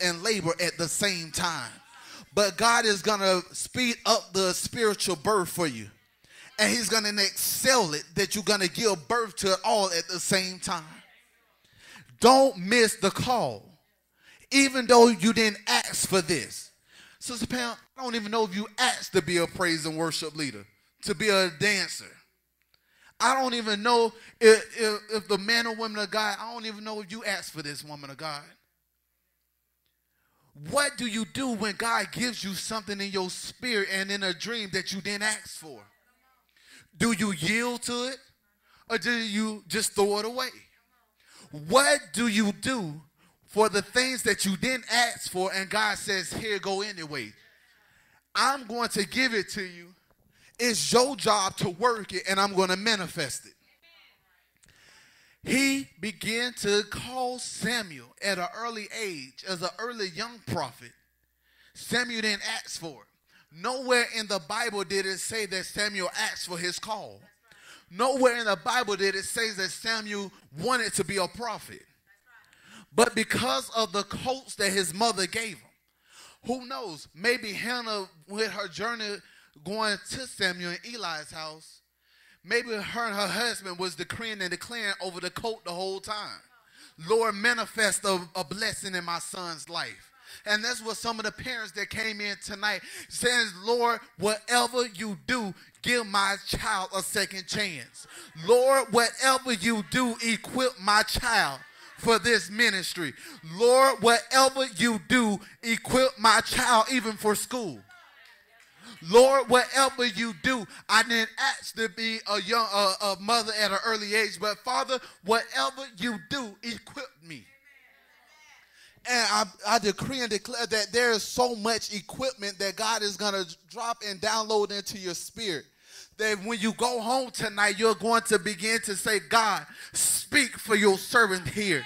and labor at the same time. But God is going to speed up the spiritual birth for you. And he's going to excel it that you're going to give birth to it all at the same time. Don't miss the call. Even though you didn't ask for this. Sister Pam, I don't even know if you asked to be a praise and worship leader, to be a dancer. I don't even know if the man or woman of God, I don't even know if you asked for this, woman of God. What do you do when God gives you something in your spirit and in a dream that you didn't ask for? Do you yield to it, or do you just throw it away? What do you do for the things that you didn't ask for and God says, here, go anyway? I'm going to give it to you. It's your job to work it, and I'm going to manifest it. He began to call Samuel at an early age, as an early young prophet. Samuel didn't ask for it. Nowhere in the Bible did it say that Samuel asked for his call. Nowhere in the Bible did it say that Samuel wanted to be a prophet. But because of the coats that his mother gave him, who knows, maybe Hannah, with her journey going to Samuel in Eli's house, maybe her and her husband was decreeing and declaring over the coat the whole time. Lord, manifest a blessing in my son's life. And that's what some of the parents that came in tonight says, Lord, whatever you do, give my child a second chance. Lord, whatever you do, equip my child for this ministry. Lord, whatever you do, equip my child even for school. Lord, whatever you do, I didn't ask to be a mother at an early age, but Father, whatever you do, equip me. And I decree and declare that there is so much equipment that God is going to drop and download into your spirit, that when you go home tonight, you're going to begin to say, God, speak for your servant here.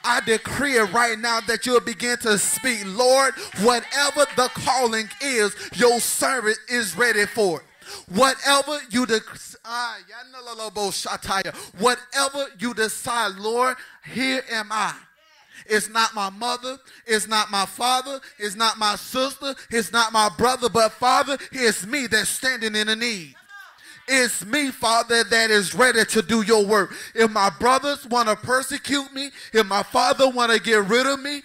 I decree it right now that you'll begin to speak. Lord, whatever the calling is, your servant is ready for it. Whatever you decide, Lord, here am I. It's not my mother, it's not my father, it's not my sister, it's not my brother, but Father, it's me that's standing in the need. It's me, Father, that is ready to do your work. If my brothers want to persecute me, if my father want to get rid of me,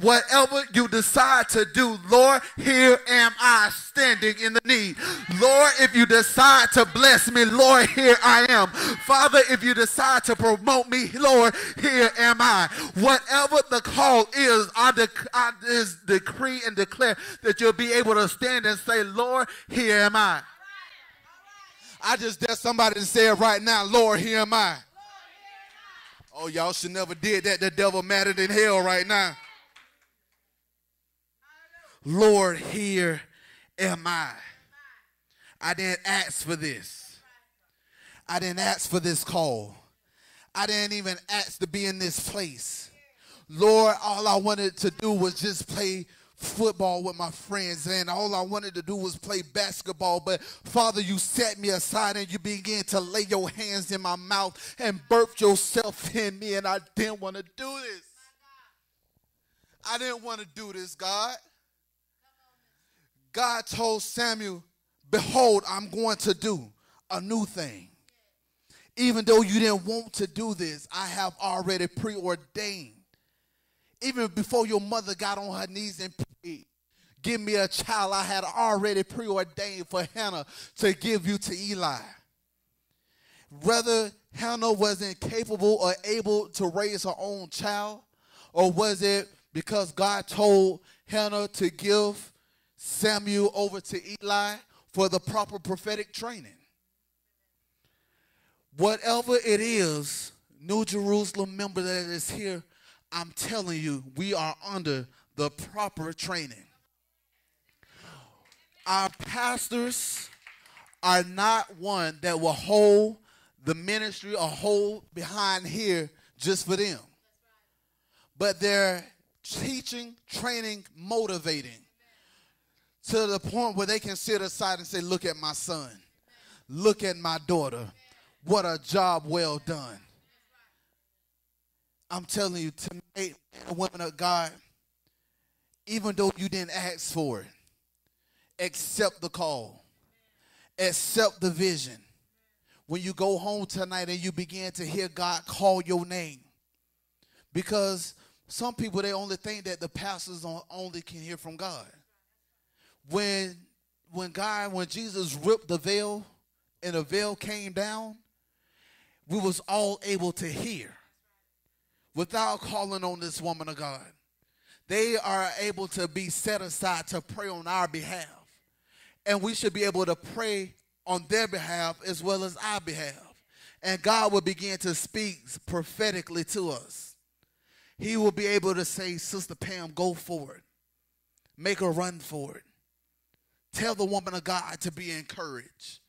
whatever you decide to do, Lord, here am I standing in the need. Lord, if you decide to bless me, Lord, here I am. Father, if you decide to promote me, Lord, here am I. Whatever the call is, I decree and declare that you'll be able to stand and say, Lord, here am I. I just dare somebody to say it right now, Lord, here am I. Oh, y'all should never did that. The devil madder than hell right now. Lord, here am I. I didn't ask for this. I didn't ask for this call. I didn't even ask to be in this place. Lord, all I wanted to do was just play football with my friends, and all I wanted to do was play basketball. But Father, you set me aside and you began to lay your hands in my mouth and birth yourself in me, and I didn't want to do this. I didn't want to do this, God. God told Samuel, behold, I'm going to do a new thing. Even though you didn't want to do this, I have already preordained. Even before your mother got on her knees and prayed, give me a child, I had already preordained for Hannah to give you to Eli. Whether Hannah wasn't capable or able to raise her own child, or was it because God told Hannah to give Samuel over to Eli for the proper prophetic training? Whatever it is, New Jerusalem member that is here, I'm telling you, we are under the proper training. Our pastors are not one that will hold the ministry or hold behind here just for them. But they're teaching, training, motivating to the point where they can sit aside and say, look at my son. Look at my daughter. What a job well done. I'm telling you, tonight, women of God, even though you didn't ask for it. Accept the call. Accept the vision. When you go home tonight and you begin to hear God call your name. Because some people, they only think that the pastors only can hear from God. When Jesus ripped the veil and the veil came down, we was all able to hear without calling on this woman of God. They are able to be set aside to pray on our behalf. And we should be able to pray on their behalf as well as our behalf. And God will begin to speak prophetically to us. He will be able to say, Sister Pam, go for it. Make her run for it. Tell the woman of God to be encouraged.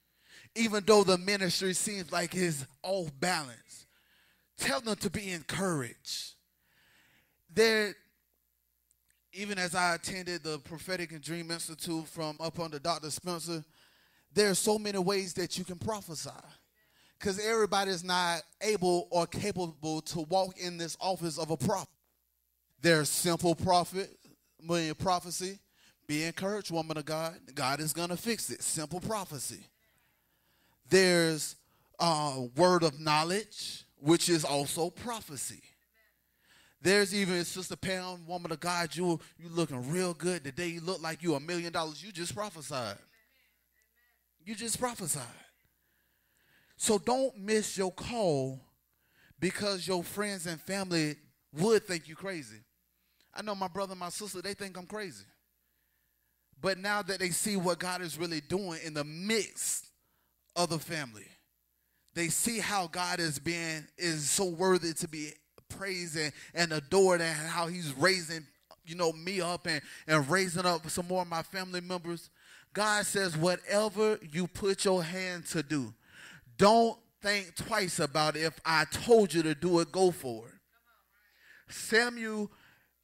Even though the ministry seems like it's off balance, tell them to be encouraged. Even as I attended the Prophetic and Dream Institute from up under Dr. Spencer, there are so many ways that you can prophesy. Because everybody is not able or capable to walk in this office of a prophet. There's simple prophecy. Be encouraged, woman of God. God is going to fix it. Simple prophecy. There's word of knowledge, which is also prophecy. There's even, Sister Pam, woman of God, you looking real good today. You look like you $1 million. You just prophesied. You just prophesied. So don't miss your call because your friends and family would think you crazy. I know my brother and my sister, they think I'm crazy. But now that they see what God is really doing in the midst of the family, they see how God is so worthy to be praised and adored, and how he's raising, me up and raising up some more of my family members. God says, whatever you put your hand to do, don't think twice about it. If I told you to do it, go for it. Samuel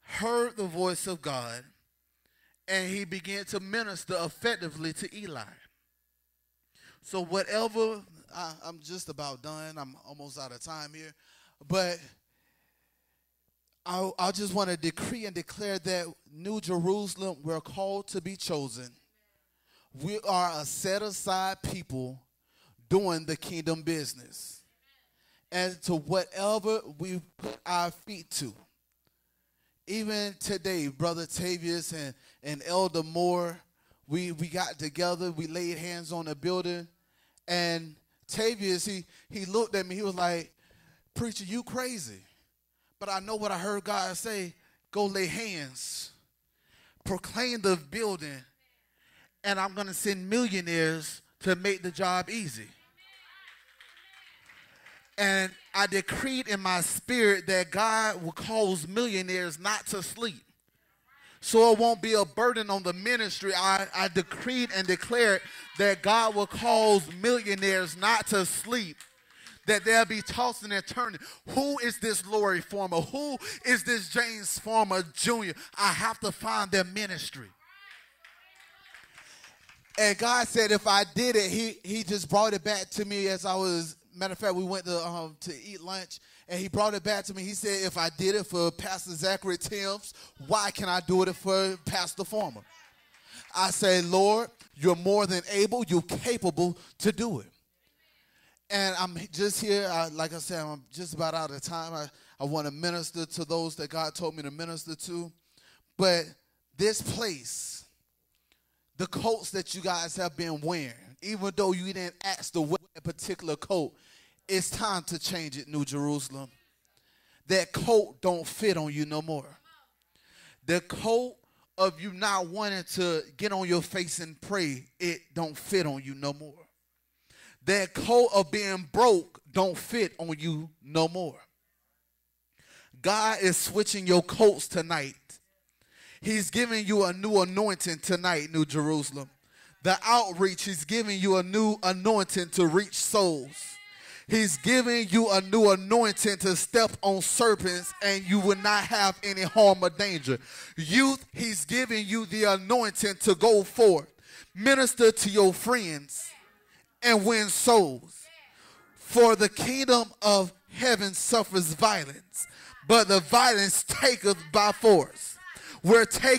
heard the voice of God, and he began to minister effectively to Eli. So whatever, I'm just about done. I'm almost out of time here. But I just want to decree and declare that New Jerusalem, we're called to be chosen. We are a set-aside people doing the kingdom business. And to whatever we put our feet to. Even today, Brother Tavius and Elder Moore, we got together, we laid hands on the building, and Tavius, he looked at me, he was like, preacher, you crazy. But I know what I heard God say, go lay hands, proclaim the building, and I'm going to send millionaires to make the job easy. And I decreed in my spirit that God will cause millionaires not to sleep. So it won't be a burden on the ministry. I decreed and declared that God will cause millionaires not to sleep. That they'll be tossing and turning. Who is this Lori Farmer? Who is this James Farmer Jr.? I have to find their ministry. And God said if I did it, he just brought it back to me as I was, matter of fact, we went to eat lunch, and he brought it back to me. He said if I did it for Pastor Zachary Timms, why can I do it for Pastor Farmer? I said, Lord, you're more than able, you're capable to do it. And I'm just here, like I said, I'm just about out of time. I want to minister to those that God told me to minister to. But this place, the coats that you guys have been wearing, even though you didn't ask to wear a particular coat, it's time to change it, New Jerusalem. That coat don't fit on you no more. The coat of you not wanting to get on your face and pray, it don't fit on you no more. That coat of being broke don't fit on you no more. God is switching your coats tonight. He's giving you a new anointing tonight, New Jerusalem. The outreach, he's giving you a new anointing to reach souls. He's giving you a new anointing to step on serpents and you will not have any harm or danger. Youth, he's giving you the anointing to go forth. Minister to your friends and win souls. For the kingdom of heaven suffers violence, but the violence taketh by force. We're taking